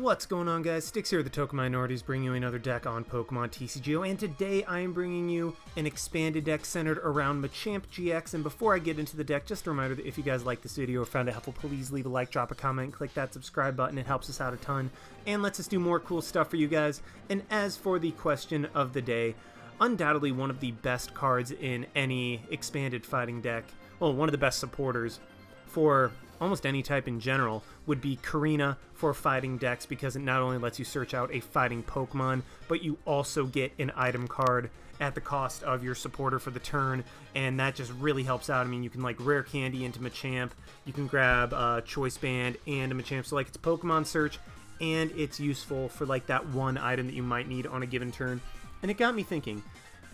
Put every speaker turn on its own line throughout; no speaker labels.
What's going on, guys? Sticks here, the Token Minorities, bringing you another deck on Pokemon TCGO, and today I am bringing you an expanded deck centered around Machamp-GX. And before I get into the deck, just a reminder that if you guys like this video or found it helpful, please leave a like, drop a comment, click that subscribe button. It helps us out a ton and lets us do more cool stuff for you guys. And as for the question of the day, undoubtedly one of the best cards in any expanded fighting deck, well, one of the best supporters for almost any type in general, would be Korrina for fighting decks, because it not only lets you search out a fighting Pokemon, but you also get an item card at the cost of your supporter for the turn, and that just really helps out. I mean, you can like Rare Candy into Machamp, you can grab a Choice Band and a Machamp, so like it's Pokemon search, and it's useful for like that one item that you might need on a given turn. And it got me thinking,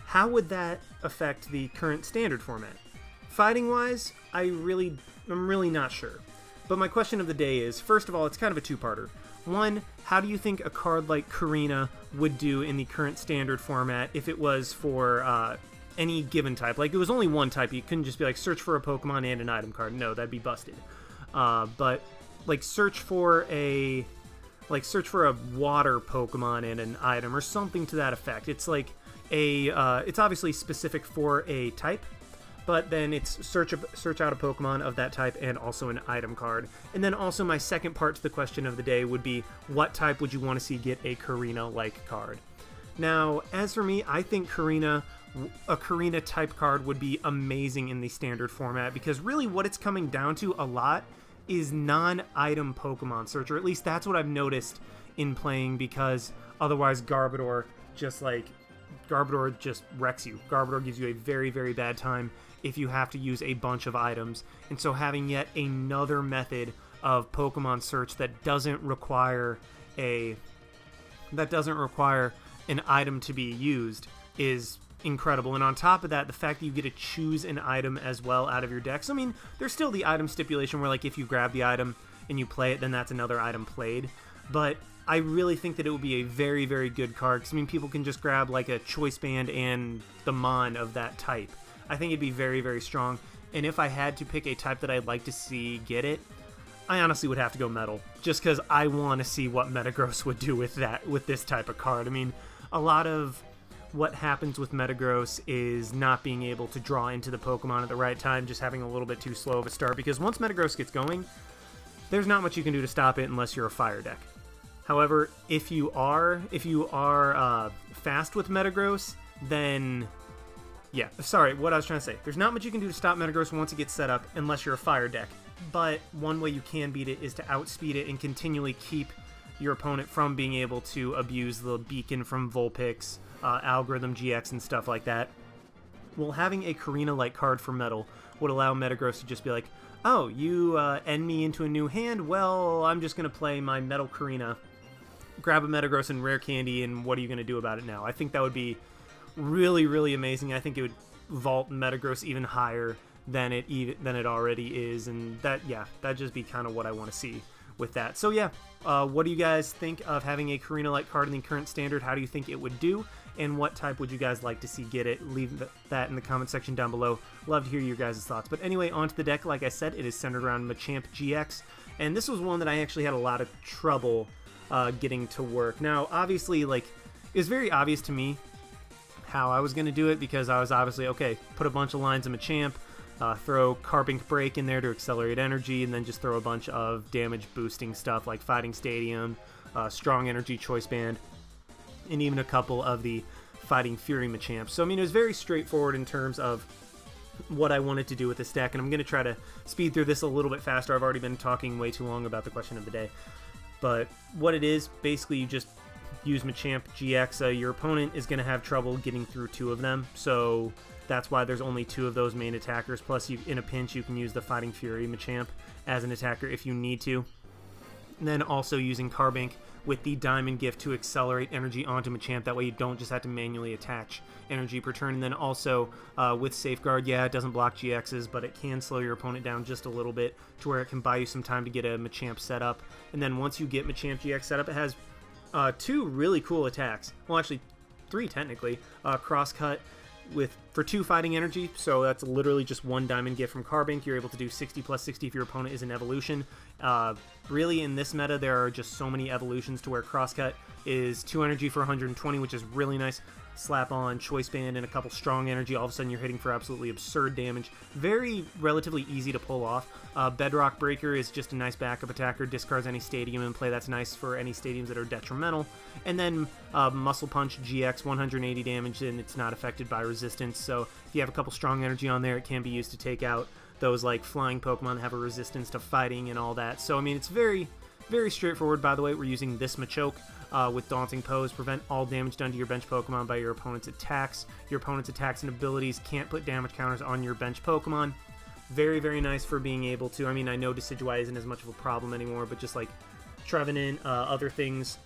how would that affect the current standard format? Fighting-wise, I'm really not sure. But my question of the day is, first of all, it's kind of a two-parter. One, how do you think a card like Korrina would do in the current standard format if it was for any given type? Like, it was only one type. You couldn't just be like, search for a Pokemon and an item card. No, that'd be busted. But, like, search for a water Pokemon and an item, or something to that effect. It's like it's obviously specific for a type, but then it's search out a Pokemon of that type and also an item card. And then also my second part to the question of the day would be, what type would you want to see get a Korrina-like card? Now, as for me, I think a Korrina type card would be amazing in the standard format, because really what it's coming down to a lot is non-item Pokemon search, or at least that's what I've noticed in playing, because otherwise Garbodor just wrecks you. Garbodor gives you a very, very bad time if you have to use a bunch of items. And so having yet another method of Pokemon search that doesn't require an item to be used is incredible. And on top of that, the fact that you get to choose an item as well out of your decks. I mean, there's still the item stipulation where, like, if you grab the item and you play it, then that's another item played. But I really think that it would be a very, very good card, because, I mean, people can just grab, like, a Choice Band and the Mon of that type. I think it'd be very, very strong. And if I had to pick a type that I'd like to see get it, I honestly would have to go Metal, just because I want to see what Metagross would do with this type of card. I mean, a lot of what happens with Metagross is not being able to draw into the Pokemon at the right time, just having a little bit too slow of a start, because once Metagross gets going, there's not much you can do to stop it unless you're a fire deck. However, if you are fast with Metagross, then yeah, sorry, what I was trying to say. There's not much you can do to stop Metagross once it gets set up unless you're a fire deck. But one way you can beat it is to outspeed it and continually keep your opponent from being able to abuse the beacon from Vulpix, Algorithm GX, and stuff like that. Well, having a Korrina-like card for Metal would allow Metagross to just be like, oh, you end me into a new hand? Well, I'm just going to play my Metal Korrina, grab a Metagross and Rare Candy, and what are you going to do about it now? I think that would be really, really amazing. I think it would vault Metagross even higher than it already is, and that'd just be kind of what I want to see with that. So yeah, what do you guys think of having a Korrina-like card in the current standard? How do you think it would do, and what type would you guys like to see get it? Leave that in the comment section down below. Love to hear your guys' thoughts. But anyway, onto the deck. Like I said, it is centered around Machamp-GX, and this was one that I actually had a lot of trouble getting to work. Now, obviously, like, it was very obvious to me how I was going to do it, because I was obviously, okay, put a bunch of lines of Machamp, throw Carbink BREAK in there to accelerate energy, and then just throw a bunch of damage boosting stuff like Fighting Stadium, Strong Energy Choice Band, and even a couple of the Fighting Fury Machamps. So I mean, it was very straightforward in terms of what I wanted to do with this deck, and I'm going to try to speed through this a little bit faster. I've already been talking way too long about the question of the day. But what it is, basically you just use Machamp-GX. Your opponent is going to have trouble getting through two of them, so that's why there's only two of those main attackers. Plus, in a pinch, you can use the Fighting Fury Machamp as an attacker if you need to. And then also using Carbink with the Diamond Gift to accelerate energy onto Machamp. That way you don't just have to manually attach energy per turn. And then also with Safeguard, yeah, it doesn't block GXs, but it can slow your opponent down just a little bit to where it can buy you some time to get a Machamp set up. And then once you get Machamp-GX set up, it has two really cool attacks. Well, actually, three technically. Crosscut with for 2 fighting energy, so that's literally just 1 diamond gift from Carbink. You're able to do 60 plus 60 if your opponent is an evolution. Really, in this meta, there are just so many evolutions to where Crosscut is 2 energy for 120, which is really nice. Slap on Choice Band and a couple Strong Energy, all of a sudden you're hitting for absolutely absurd damage. Very relatively easy to pull off. Bedrock Breaker is just a nice backup attacker, discards any stadium in play. That's nice for any stadiums that are detrimental. And then Muscle Punch GX, 180 damage, and it's not affected by resistance. So if you have a couple Strong Energy on there, it can be used to take out those like flying Pokemon that have a resistance to fighting and all that. So I mean, it's very, very straightforward. By the way, we're using this Machoke with Daunting Pose. Prevent all damage done to your bench Pokemon by your opponent's attacks. Your opponent's attacks and abilities can't put damage counters on your bench Pokemon. Very, very nice for being able to, I mean, I know Decidueye isn't as much of a problem anymore, but just like Trevenant, other things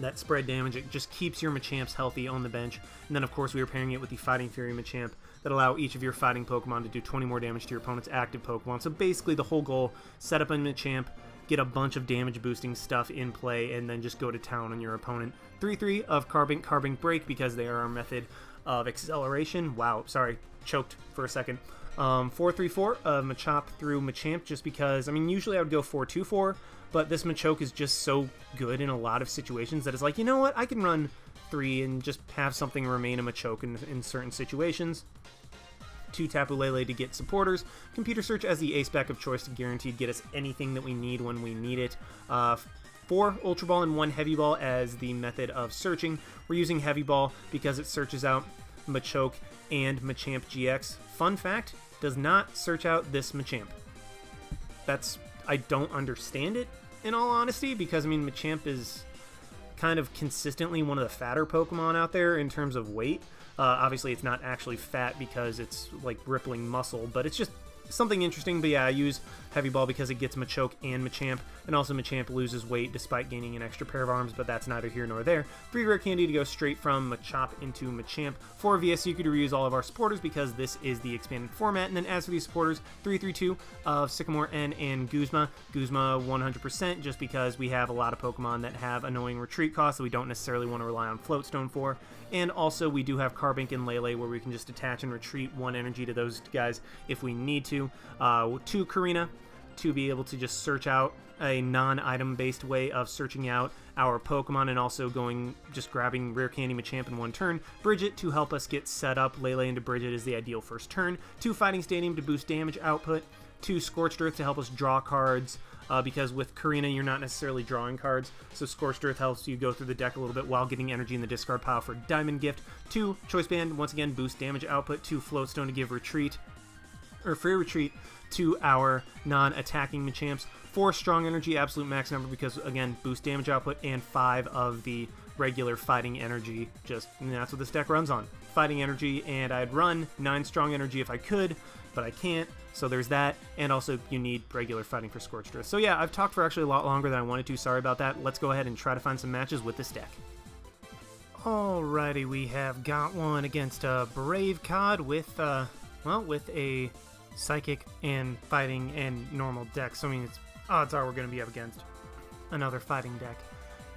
that spread damage, it just keeps your Machamps healthy on the bench. And then, of course, we are pairing it with the Fighting Fury Machamp that allow each of your fighting Pokemon to do 20 more damage to your opponent's active Pokemon. So basically, the whole goal, set up a Machamp, get a bunch of damage boosting stuff in play, and then just go to town on your opponent. 3-3 of Carbink Break, because they are our method of acceleration. Wow, sorry, choked for a second. 4-3-4 of Machop through Machamp, just because, I mean, usually I would go 4-2-4, but this Machoke is just so good in a lot of situations that it's like, you know what, I can run 3 and just have something remain a Machoke in certain situations. 2 Tapu Lele to get supporters. Computer Search as the ace back of choice to guaranteed get us anything that we need when we need it. 4 Ultra Ball and 1 Heavy Ball as the method of searching. We're using Heavy Ball because it searches out Machoke and Machamp GX. Fun fact, does not search out this Machamp. I don't understand it, in all honesty, because, I mean, Machamp is kind of consistently one of the fatter Pokemon out there in terms of weight. Obviously, it's not actually fat because it's, like, rippling muscle, but it's just something interesting. But yeah, I use Heavy Ball because it gets Machoke and Machamp, and also Machamp loses weight despite gaining an extra pair of arms, but that's neither here nor there. 3 Rare Candy to go straight from Machop into Machamp. 4 VS Seeker to reuse all of our supporters because this is the expanded format. And then as for these supporters, 3-3-2 of Sycamore N and Guzma. Guzma 100% just because we have a lot of Pokemon that have annoying retreat costs that we don't necessarily want to rely on Float Stone for. And also we do have Carbink and Lele where we can just attach and retreat 1 energy to those guys if we need to. 2 Korrina to be able to just search out a non-item based way of searching out our Pokemon and also just grabbing Rare Candy Machamp in 1 turn. Brigette to help us get set up. Lele into Brigette is the ideal first turn. 2 Fighting Stadium to boost damage output. 2 Scorched Earth to help us draw cards. Because with Korrina, you're not necessarily drawing cards, so Scorched Earth helps you go through the deck a little bit while getting energy in the discard pile for Diamond Gift. 2 Choice Band, once again, boost damage output. 2 Float Stone to give retreat, or free retreat, to our non-attacking Machamps. 4 Strong Energy, absolute max number, because, again, boost damage output, and 5 of the regular Fighting Energy. That's what this deck runs on. Fighting Energy, and I'd run 9 Strong Energy if I could, but I can't. So there's that, and also you need regular fighting for Scorched Earth. So yeah, I've talked for actually a lot longer than I wanted to. Sorry about that. Let's go ahead and try to find some matches with this deck. Alrighty, we have got one against a Brave Cod with a Psychic and Fighting and normal deck. So I mean, odds are we're going to be up against another Fighting deck.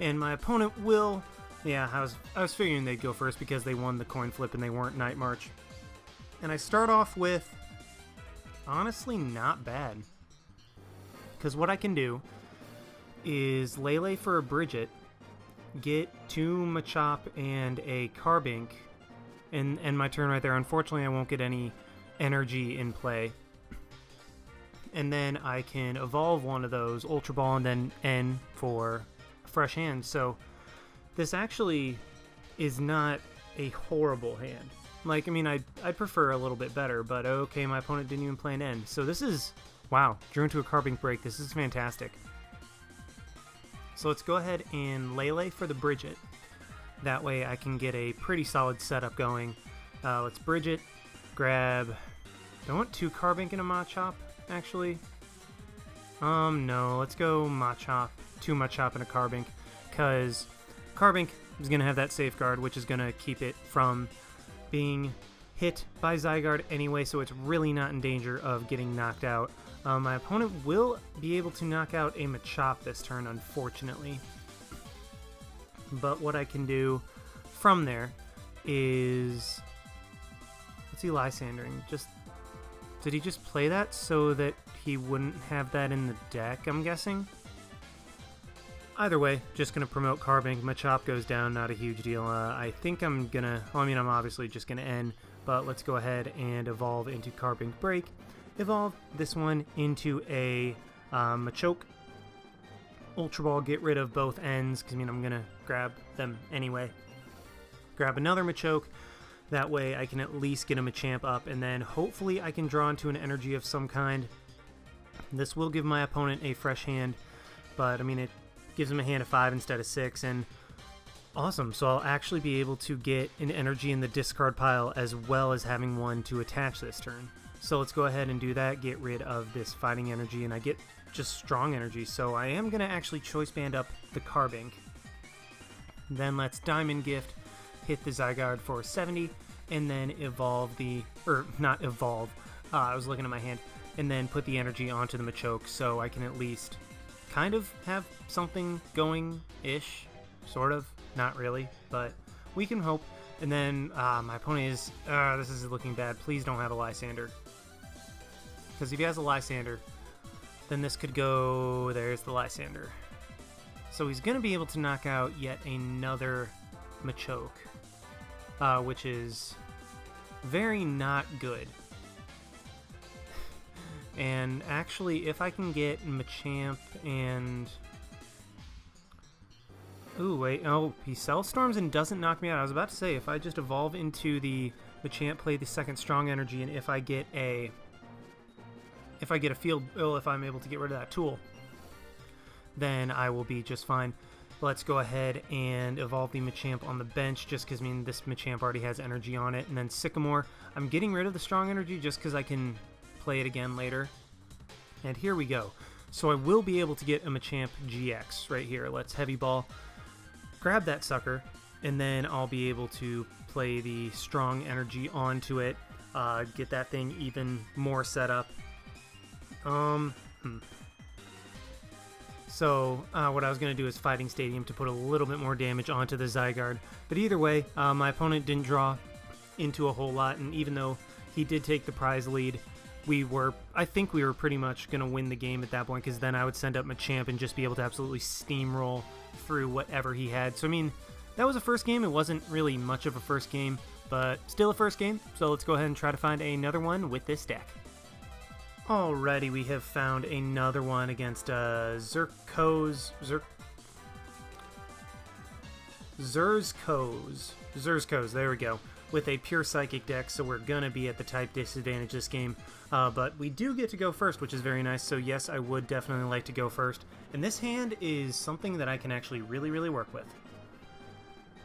And my opponent will, yeah, I was figuring they'd go first because they won the coin flip and they weren't Night March. And I start off with, honestly, not bad. Because what I can do is Lele for a Brigette, get 2 Machop and a Carbink, and my turn right there. Unfortunately, I won't get any energy in play. And then I can evolve one of those, Ultra Ball, and then N for Fresh Hand. So this actually is not a horrible hand. Like, I mean, I'd prefer a little bit better, but okay, my opponent didn't even play an end. So this is, wow, drew into a Carbink Break. This is fantastic. So let's go ahead and Lele for the Brigette. That way I can get a pretty solid setup going. Let's Brigette, grab, do I want 2 Carbink and a Machop, actually? No, let's go Machop, 2 Machop and a Carbink, because Carbink is going to have that safeguard, which is going to keep it from being hit by Zygarde anyway, so it's really not in danger of getting knocked out. My opponent will be able to knock out a Machop this turn, unfortunately. But what I can do from there is he Lysandering? Did he just play that so that he wouldn't have that in the deck, I'm guessing? Either way, just going to promote Carbink. Machop goes down, not a huge deal. I think I'm going to... Well, I mean, I'm obviously just going to end, but let's go ahead and evolve into Carbink Break. Evolve this one into a Machoke. Ultra Ball, get rid of both ends, because I mean, I'm going to grab them anyway. Grab another Machoke. That way I can at least get a Machamp up, and then hopefully I can draw into an energy of some kind. This will give my opponent a fresh hand, but I mean, it gives him a hand of 5 instead of 6, and awesome. So I'll actually be able to get an energy in the discard pile as well as having one to attach this turn. So let's go ahead and do that, get rid of this fighting energy, and I get just strong energy. So I am going to actually choice band up the Carbink. Then let's Diamond Gift, hit the Zygarde for 70, and then evolve the, or not evolve, I was looking at my hand, and then put the energy onto the Machoke so I can at least kind of have something going-ish, sort of, not really, but we can hope. And then my opponent is, this is looking bad, please don't have a Lysander. Because if he has a Lysander, then this could go, there's the Lysander. So he's going to be able to knock out yet another Machoke, which is very not good. And actually, if I can get Machamp and... Ooh, wait, oh, he Storms and doesn't knock me out. I was about to say, if I just evolve into the Machamp, play the second Strong Energy, and if I get a field, well, if I'm able to get rid of that tool, then I will be just fine. Let's go ahead and evolve the Machamp on the bench, just because, I mean, this Machamp already has energy on it. And then Sycamore, I'm getting rid of the Strong Energy just because I can play it again later. And here we go. So I will be able to get a Machamp-GX right here. Let's Heavy Ball, grab that sucker, and then I'll be able to play the Strong Energy onto it, get that thing even more set up. So what I was going to do is Fighting Stadium to put a little bit more damage onto the Zygarde. But either way, my opponent didn't draw into a whole lot, and even though he did take the prize lead, I think we were pretty much going to win the game at that point, because then I would send up Machamp and just be able to absolutely steamroll through whatever he had. So I mean, that was a first game. It wasn't really much of a first game, but still a first game. So let's go ahead and try to find another one with this deck. Alrighty, we have found another one against Zerzko's, there we go, with a pure Psychic deck, so we're gonna be at the type disadvantage this game, but we do get to go first, which is very nice, so yes, I would definitely like to go first, and this hand is something that I can actually really work with,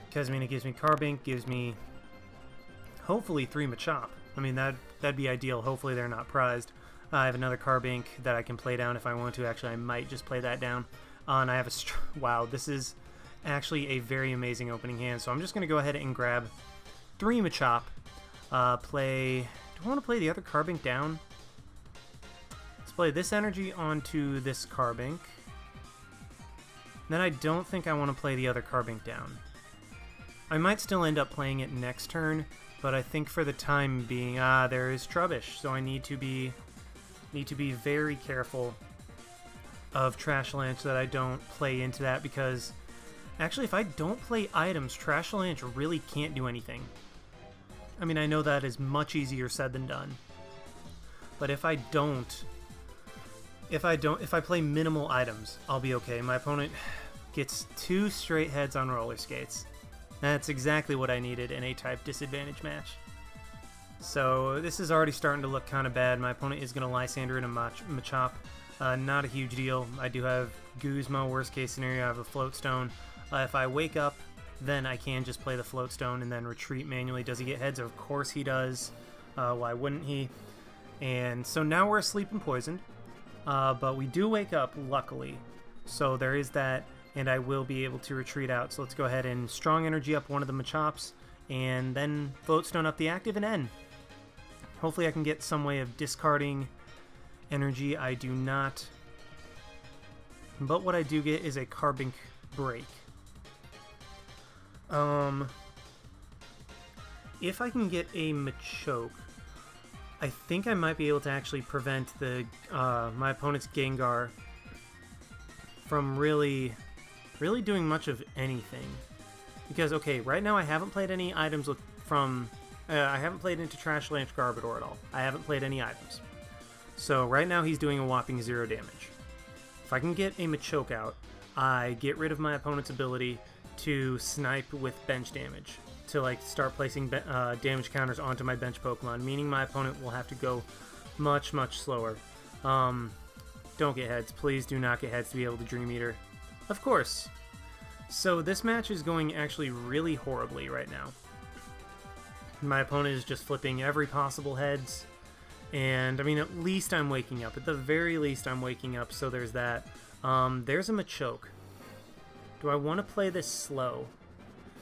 because, I mean, it gives me Carbink, gives me, hopefully, 3 Machop. I mean, that'd be ideal. Hopefully they're not prized. I have another Carbink that I can play down if I want to. Actually, I might just play that down. And I have a... Wow, this is actually a very amazing opening hand. So I'm just going to go ahead and grab 3 Machop. Do I want to play the other Carbink down? Let's play this energy onto this Carbink. Then I don't think I want to play the other Carbink down. I might still end up playing it next turn, but I think for the time being... there is Trubbish, so I need to be very careful of Trash Lance that I don't play into that, because actually if I don't play items, Trash Lance really can't do anything. I mean, I know that is much easier said than done, but if I play minimal items, I'll be okay. My opponent gets 2 straight heads on roller skates. That's exactly what I needed in a type disadvantage match. So this is already starting to look kind of bad. My opponent is going to Lysander in a Machop. Not a huge deal. I do have Guzma, worst case scenario, I have a Float Stone. If I wake up, then I can just play the Float Stone and then retreat manually. Does he get heads? Of course he does. Why wouldn't he? And so now we're asleep and poisoned. But we do wake up, luckily. So there is that, and I will be able to retreat out. So let's go ahead and Strong Energy up one of the Machops, and then Float Stone up the active and end. Hopefully I can get some way of discarding energy. I do not. But what I do get is a Carbink Break. If I can get a Machoke, I think I might be able to actually prevent the my opponent's Gengar from really doing much of anything. Because, okay, right now I haven't played any items I haven't played into Trash Lance Garbodor at all. I haven't played any items. So right now he's doing a whopping 0 damage. If I can get a Machoke out, I get rid of my opponent's ability to snipe with bench damage, to like start placing damage counters onto my bench Pokemon, meaning my opponent will have to go much slower. Don't get heads. Please do not get heads to be able to Dream Eater. Of course. So this match is going actually really horribly right now. My opponent is just flipping every possible heads, and I mean, at least I'm waking up. At the very least, I'm waking up, so there's that. There's a Machoke. Do I want to play this slow?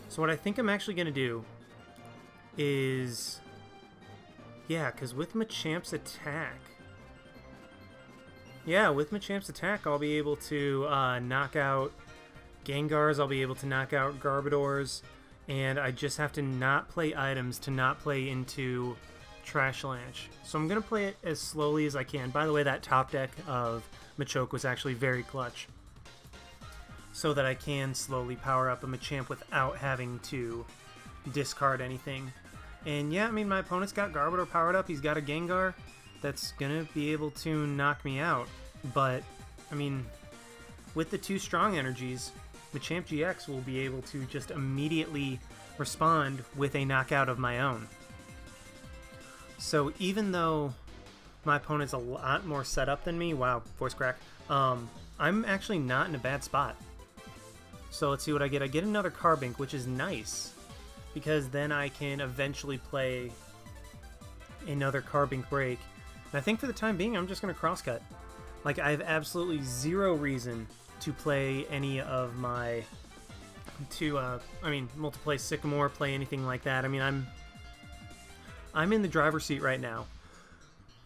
So what I think I'm actually going to do is... Yeah, because with Machamp's attack... Yeah, with Machamp's attack, I'll be able to knock out Gengars, I'll be able to knock out Garbodors, and I just have to not play items to not play into Trash Lance. So I'm going to play it as slowly as I can. By the way, that top deck of Machoke was actually very clutch, so that I can slowly power up a Machamp without having to discard anything. And yeah, I mean, my opponent's got Garbodor powered up, he's got a Gengar that's going to be able to knock me out. But, I mean, with the 2 strong energies, Machamp-GX will be able to just immediately respond with a knockout of my own. So even though my opponent's a lot more set up than me, wow, voice crack, I'm actually not in a bad spot. So let's see what I get. I get another Carbink, which is nice, because then I can eventually play another Carbink Break. And I think for the time being, I'm just going to crosscut. Like, I have absolutely 0 reason to play any of my... multiplay Sycamore, play anything like that. I mean, I'm in the driver's seat right now.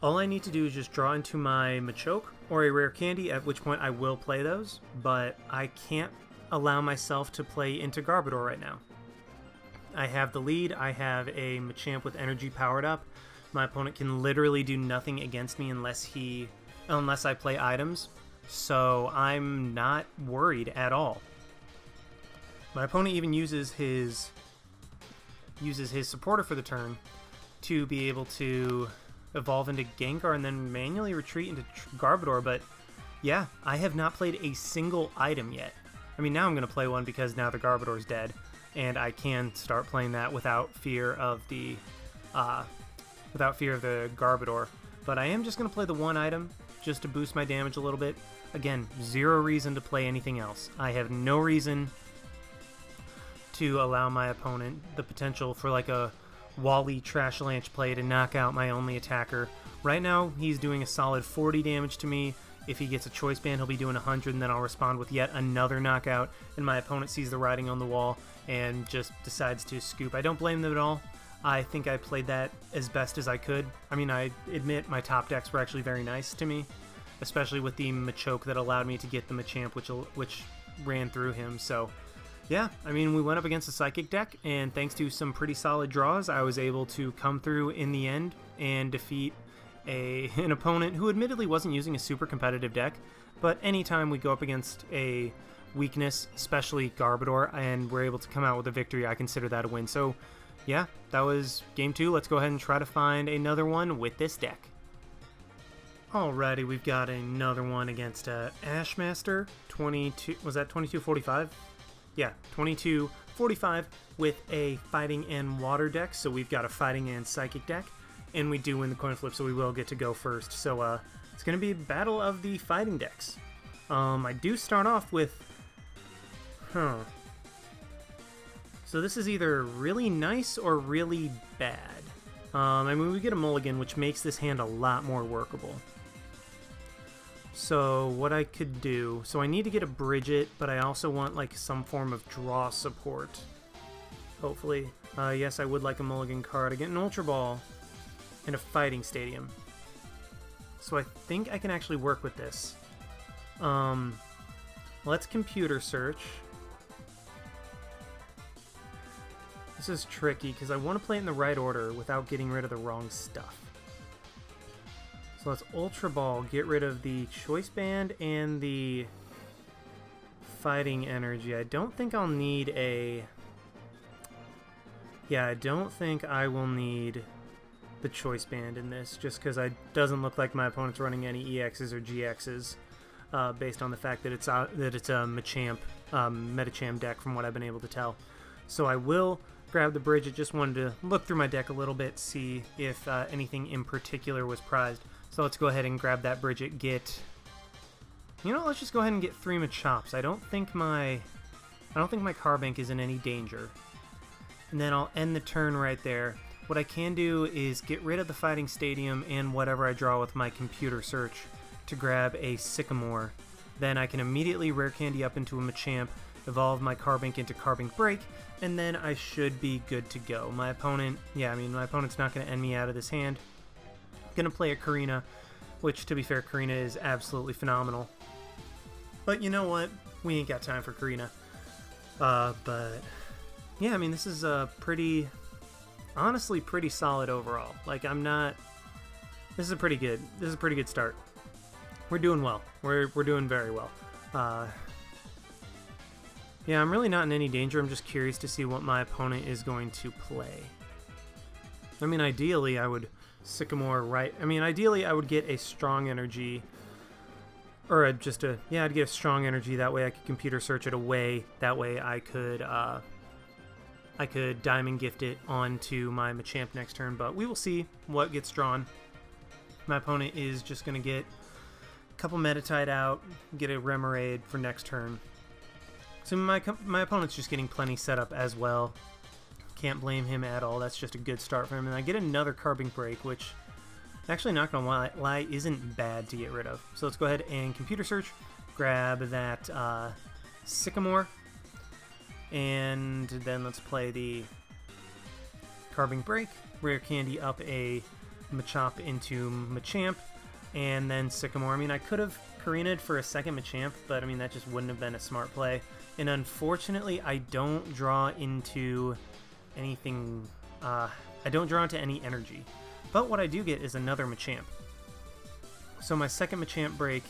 All I need to do is just draw into my Machoke or a Rare Candy, at which point I will play those, but I can't allow myself to play into Garbodor right now. I have the lead, I have a Machamp with energy powered up. My opponent can literally do nothing against me unless I play items, so I'm not worried at all. My opponent even uses his supporter for the turn to be able to evolve into Gengar and then manually retreat into Garbodor, but yeah, I have not played a single item yet. I mean, now I'm going to play one because now the Garbodor's dead, and I can start playing that without fear of the Garbodor. But I am just going to play the one item just to boost my damage a little bit. Again, 0 reason to play anything else. I have no reason to allow my opponent the potential for like a Wally Trash Lance play to knock out my only attacker. Right now, he's doing a solid 40 damage to me. If he gets a choice band, he'll be doing 100, and then I'll respond with yet another knockout, and my opponent sees the writing on the wall and just decides to scoop. I don't blame them at all. I think I played that as best as I could. I mean, I admit my top decks were actually very nice to me, especially with the Machoke that allowed me to get the Machamp, which ran through him. So yeah, I mean, we went up against a Psychic deck, and thanks to some pretty solid draws, I was able to come through in the end and defeat an opponent who admittedly wasn't using a super competitive deck, but anytime we go up against a weakness, especially Garbodor, and we're able to come out with a victory, I consider that a win. So yeah, that was game 2. Let's go ahead and try to find another one with this deck. Alrighty, we've got another one against Ashmaster. 22, was that 2245? Yeah, 2245 with a Fighting and Water deck. So we've got a Fighting and Psychic deck, and we do win the coin flip, so we will get to go first. So it's going to be a battle of the fighting decks. I do start off with... So this is either really nice or really bad. I mean, we get a mulligan, which makes this hand a lot more workable. So what I could do... So I need to get a Brigette, but I also want like some form of draw support. Hopefully. Yes, I would like a mulligan card. I get an Ultra Ball and a Fighting Stadium. So I think I can actually work with this. Let's computer search. This is tricky because I want to play it in the right order without getting rid of the wrong stuff. So let's Ultra Ball, get rid of the Choice Band and the Fighting Energy. I don't think I'll need a... Yeah, I don't think I will need the Choice Band in this, just because it doesn't look like my opponent's running any EXs or GXs, based on the fact that it's a Machamp, Metacham deck from what I've been able to tell. So I will grab the Brigette. Just wanted to look through my deck a little bit, see if anything in particular was prized. So let's go ahead and grab that Brigette, you know, let's just go ahead and get 3 Machops. I don't think my Carbink is in any danger. And then I'll end the turn right there. What I can do is get rid of the Fighting Stadium and whatever I draw with my Computer Search to grab a Sycamore. Then I can immediately Rare Candy up into a Machamp, evolve my Carbink into Carbink Break, and then I should be good to go. My opponent, yeah, I mean, my opponent's not going to end me out of this hand. Going to play a Korrina, which, to be fair, Korrina is absolutely phenomenal. But you know what? We ain't got time for Korrina. But yeah, I mean, this is a honestly pretty solid overall. Like, this is a pretty good start. We're doing well. We're doing very well. Yeah, I'm really not in any danger. I'm just curious to see what my opponent is going to play. I mean, ideally, I would Sycamore right. I mean, ideally, I would get a Strong Energy, or I'd get a Strong Energy. That way, I could Computer Search it away. That way, I could Diamond Gift it onto my Machamp next turn. But we will see what gets drawn. My opponent is just going to get a couple Metatite out, get a Remoraid for next turn. So my opponent's just getting plenty set up as well. Can't blame him at all. That's just a good start for him. And I get another Carbink Break, which, actually, not going to lie, isn't bad to get rid of. So let's go ahead and Computer Search, grab that Sycamore, and then let's play the Carbink Break, Rare Candy up a Machop into Machamp, and then Sycamore. I mean, I could have Korrina'd for a second Machamp, but I mean, that just wouldn't have been a smart play. And unfortunately, I don't draw into anything, I don't draw into any energy. But what I do get is another Machamp. So my second Machamp Break,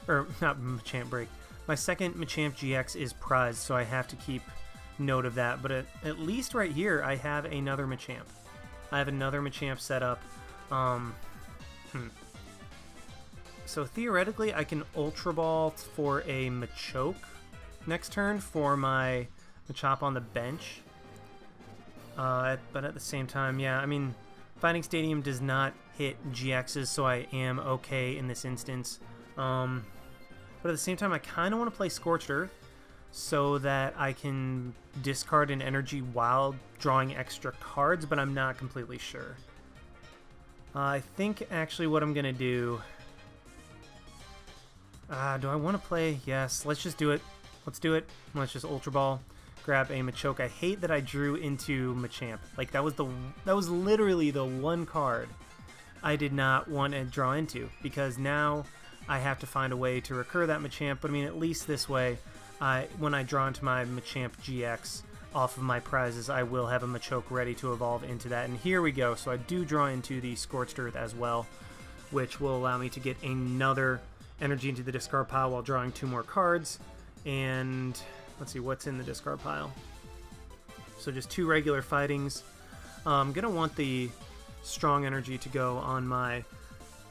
or not Machamp Break, my second Machamp GX is prized, so I have to keep note of that. But at least right here, I have another Machamp. I have another Machamp set up. So theoretically, I can Ultra Ball for a Machoke next turn for my Machop on the bench. But at the same time, yeah, I mean, Fighting Stadium does not hit GXs, so I am okay in this instance. But at the same time, I kind of want to play Scorched Earth so that I can discard an energy while drawing extra cards, but I'm not completely sure. I think actually what I'm going to do... do I want to play? Yes, let's just do it. Let's do it. Let's just Ultra Ball, grab a Machoke. I hate that I drew into Machamp. Like, that was literally the one card I did not want to draw into, because now I have to find a way to recur that Machamp. But I mean, at least this way, when I draw into my Machamp GX off of my prizes, I will have a Machoke ready to evolve into that. And here we go. So I do draw into the Scorched Earth as well, which will allow me to get another energy into the discard pile while drawing 2 more cards. And let's see what's in the discard pile. So just 2 regular fightings. I'm gonna want the Strong Energy to go on my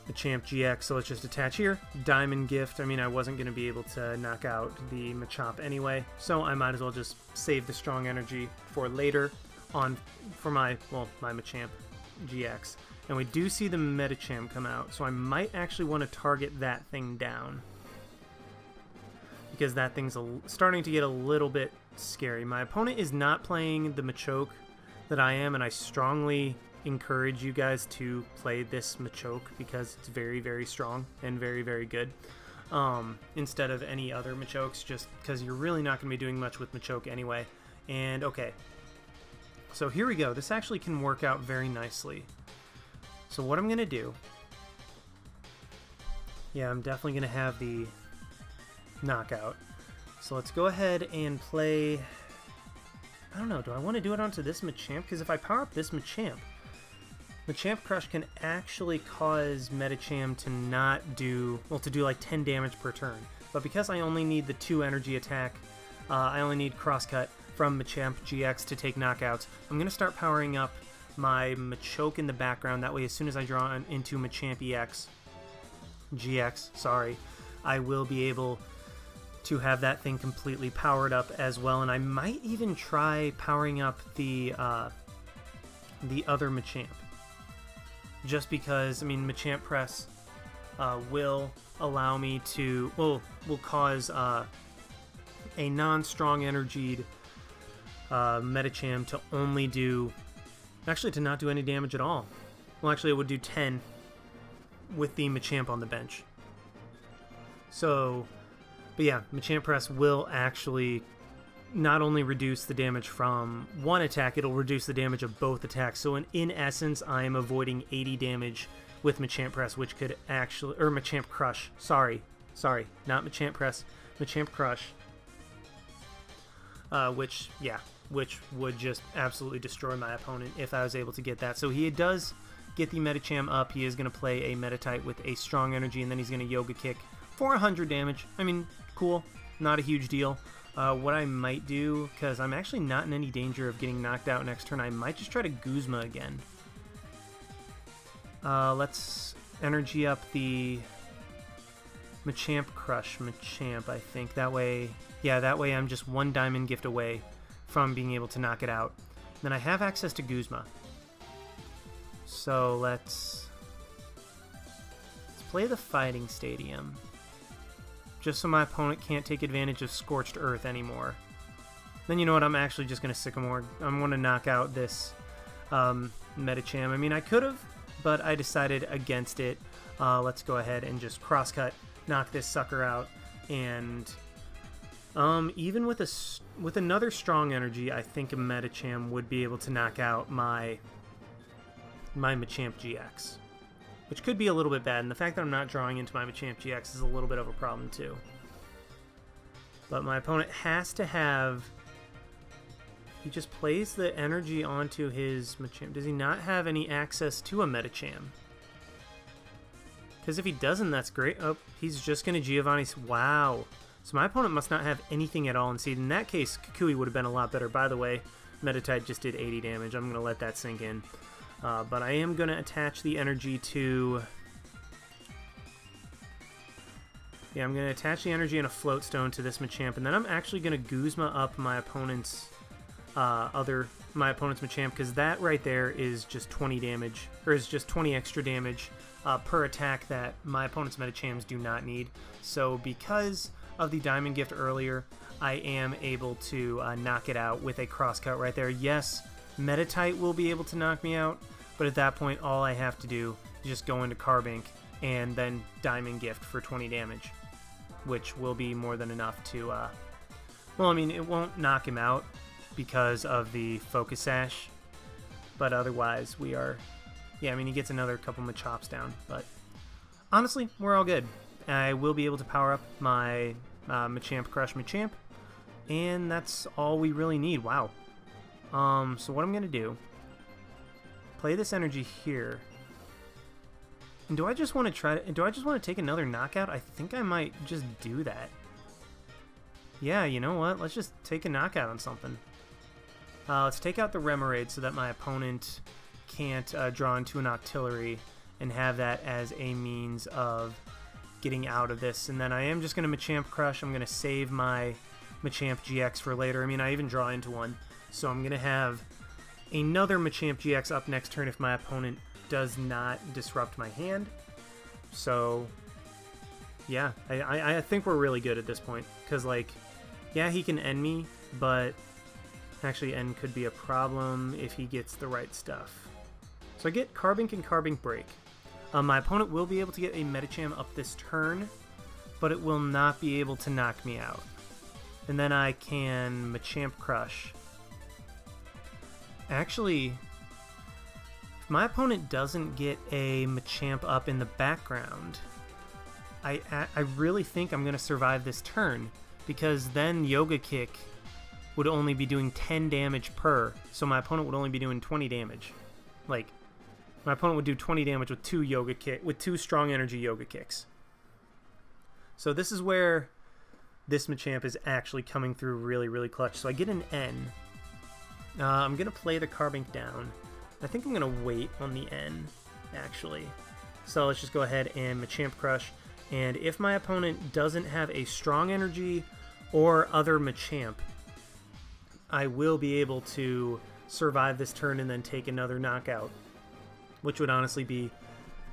Machamp GX, so let's just attach here. Diamond Gift. I mean, I wasn't gonna be able to knock out the Machop anyway, so I might as well just save the Strong Energy for later on for my Machamp GX. And we do see the Metacham come out, so I might actually want to target that thing down, because that thing's starting to get a little bit scary. My opponent is not playing the Machoke that I am, and I strongly encourage you guys to play this Machoke because it's very, very strong and very, very good, instead of any other Machokes, just because you're really not going to be doing much with Machoke anyway. And okay, so here we go. This actually can work out very nicely. So what I'm going to do, yeah, I'm definitely going to have the knockout. So let's go ahead and play, I don't know, do I want to do it onto this Machamp? Because if I power up this Machamp, Machamp Crush can actually cause Medicham to not do, well, to do like 10 damage per turn. But because I only need the 2 energy attack, I only need Crosscut from Machamp-GX to take knockouts, I'm going to start powering up my Machoke in the background. That way, as soon as I draw into Machamp-GX, I will be able to have that thing completely powered up as well. And I might even try powering up the other Machamp. Just because, I mean, Machamp Press will allow me to, will cause a non-strong energied Medicham to only do, actually to not do any damage at all. Well, actually it would do 10 with the Machamp on the bench. So, but yeah, Machamp Press will actually not only reduce the damage from one attack, it'll reduce the damage of both attacks. So in essence, I am avoiding 80 damage with Machamp Press, which could actually, or Machamp Crush, sorry, not Machamp Press, Machamp Crush, which would just absolutely destroy my opponent if I was able to get that. So he does get the Medicham up. He is going to play a Meditite with a Strong Energy, and then he's going to Yoga Kick for 100 damage. I mean, cool, not a huge deal. What I might do, because I'm actually not in any danger of getting knocked out next turn, I might just try to Guzma again. Let's energy up the Machamp Crush Machamp, I think. That way, yeah, that way I'm just 1 Diamond Gift away from being able to knock it out. Then I have access to Guzma. So let's play the Fighting Stadium, just so my opponent can't take advantage of Scorched Earth anymore. Then you know what, I'm actually just going to Sycamore. I'm going to knock out this Medicham. I mean, I could have, but I decided against it. Let's go ahead and just Crosscut, knock this sucker out, and even with another Strong Energy, I think a Medicham would be able to knock out my Machamp-GX. Which could be a little bit bad, and the fact that I'm not drawing into my Machamp-GX is a little bit of a problem too. But my opponent has to have... He just plays the energy onto his Machamp. Does he not have any access to a Medicham? Because if he doesn't, that's great. Oh, he's just going to Giovanni... Wow. So my opponent must not have anything at all. And see, in that case, Kukui would have been a lot better. By the way, Meditite just did 80 damage. I'm going to let that sink in. But I am going to attach the energy to... Yeah, I'm going to attach the energy and a Float Stone to this Machamp, and then I'm actually going to Guzma up my opponent's Machamp, because that right there is just 20 damage, or is just 20 extra damage per attack that my opponent's Medichams do not need. So because of the Diamond Gift earlier, I am able to knock it out with a Crosscut right there. Yes, Meditite will be able to knock me out, but at that point, all I have to do is just go into Carbink and then Diamond Gift for 20 damage, which will be more than enough to, well, I mean, it won't knock him out because of the Focus Sash, but otherwise we are, yeah, I mean, he gets another couple Machops down, but honestly, we're all good. I will be able to power up my Machamp Crush Machamp, and that's all we really need. Wow. So what I'm going to do, play this energy here. And do I just want to take another knockout? I think I might just do that. Yeah, you know what? Let's just take a knockout on something. Let's take out the Remoraid so that my opponent can't draw into an Octillery and have that as a means of getting out of this. And then I am just going to Machamp Crush. I'm going to save my Machamp-GX for later. I mean, I even draw into one. So I'm going to have another Machamp-GX up next turn if my opponent does not disrupt my hand. So, yeah, I think we're really good at this point. Because, like, yeah, he can end me, but actually end could be a problem if he gets the right stuff. So I get Carbink and Carbink Break. My opponent will be able to get a Medicham up this turn, but it will not be able to knock me out. And then I can Machamp Crush. Actually, if my opponent doesn't get a Machamp up in the background, I really think I'm going to survive this turn, because then Yoga Kick would only be doing 10 damage per, so my opponent would only be doing 20 damage. Like, my opponent would do 20 damage with two Strong Energy Yoga Kicks. So this is where this Machamp is actually coming through really, really clutch. So I get an N. I'm going to play the Carbink down. I think I'm going to wait on the N, actually. So let's just go ahead and Machamp Crush. And if my opponent doesn't have a Strong Energy or other Machamp, I will be able to survive this turn and then take another knockout, which would honestly be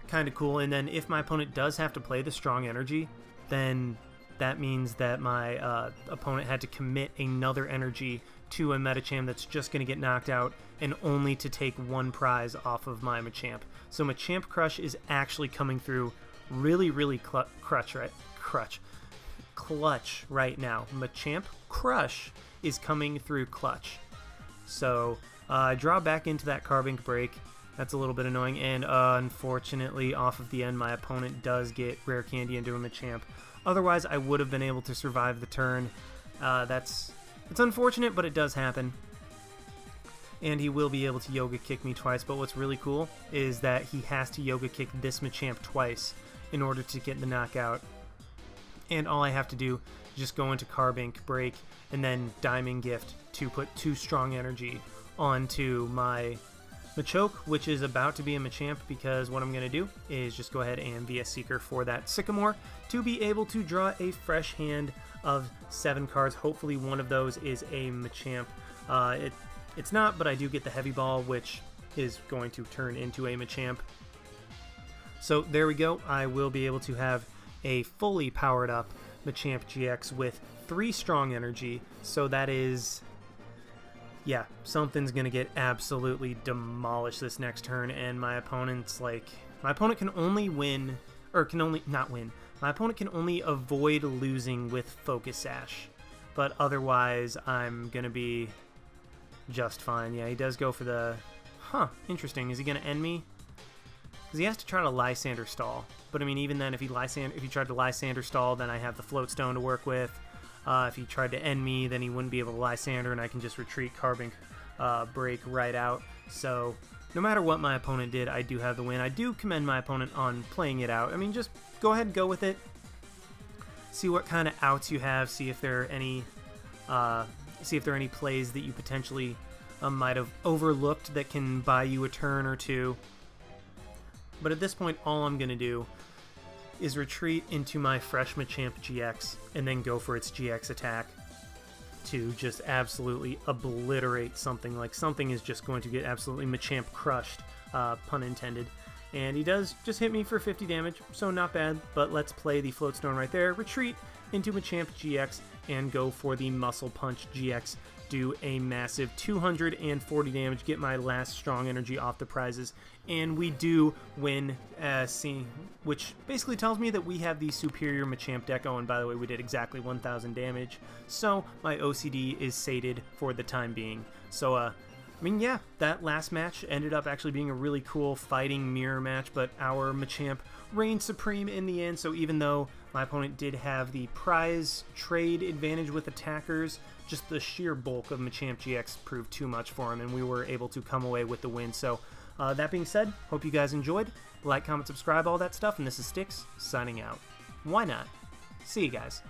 kind of cool. And then if my opponent does have to play the Strong Energy, then that means that my opponent had to commit another energy to a Metacham that's just going to get knocked out and only to take one prize off of my Machamp. So Machamp Crush is actually coming through really, really clutch right now. Machamp Crush is coming through clutch. So I draw back into that Carbink Break. That's a little bit annoying, and unfortunately off of the end my opponent does get Rare Candy into a Machamp. Otherwise I would have been able to survive the turn. It's unfortunate, but it does happen. And he will be able to Yoga Kick me twice, but what's really cool is that he has to Yoga Kick this Machamp twice in order to get the knockout. And all I have to do is just go into Carbink Break and then Diamond Gift to put 2 Strong Energy onto my Machoke, which is about to be a Machamp, because what I'm going to do is just go ahead and VS Seeker for that Sycamore to be able to draw a fresh hand of 7 cards. Hopefully one of those is a Machamp. It's not, but I do get the Heavy Ball, which is going to turn into a Machamp. So there we go. I will be able to have a fully powered up Machamp-GX with 3 Strong Energy. So that is... yeah, something's going to get absolutely demolished this next turn, and my opponent's like... my opponent can only win... or can only... not win. My opponent can only avoid losing with Focus Sash. But otherwise, I'm going to be just fine. Yeah, he does go for the... huh, interesting. Is he going to end me? Because he has to try to Lysander Stall. But I mean, even then, if he tried to Lysander Stall, then I have the Float Stone to work with. If he tried to end me, then he wouldn't be able to Lysander, and I can just retreat Carbink Break right out. So no matter what my opponent did, I do have the win. I do commend my opponent on playing it out. I mean, just go ahead and go with it. See what kind of outs you have. See if there are any plays that you potentially might have overlooked that can buy you a turn or two. But at this point, all I'm going to do is retreat into my fresh Machamp GX and then go for its GX attack to just absolutely obliterate something. Like, something is just going to get absolutely Machamp crushed, pun intended. And he does just hit me for 50 damage, so not bad. But let's play the Float Stone right there, retreat into Machamp GX, and go for the Muscle Punch GX. Do a massive 240 damage, get my last Strong Energy off the prizes, and we do win, which basically tells me that we have the superior Machamp deck. Oh, and by the way, we did exactly 1,000 damage, so my OCD is sated for the time being. So, I mean, yeah, that last match ended up actually being a really cool fighting mirror match, but our Machamp reigned supreme in the end. So even though my opponent did have the prize trade advantage with attackers, just the sheer bulk of Machamp GX proved too much for him, and we were able to come away with the win. So that being said, hope you guys enjoyed. Like, comment, subscribe, all that stuff, and this is Styx, signing out. Why not? See you guys.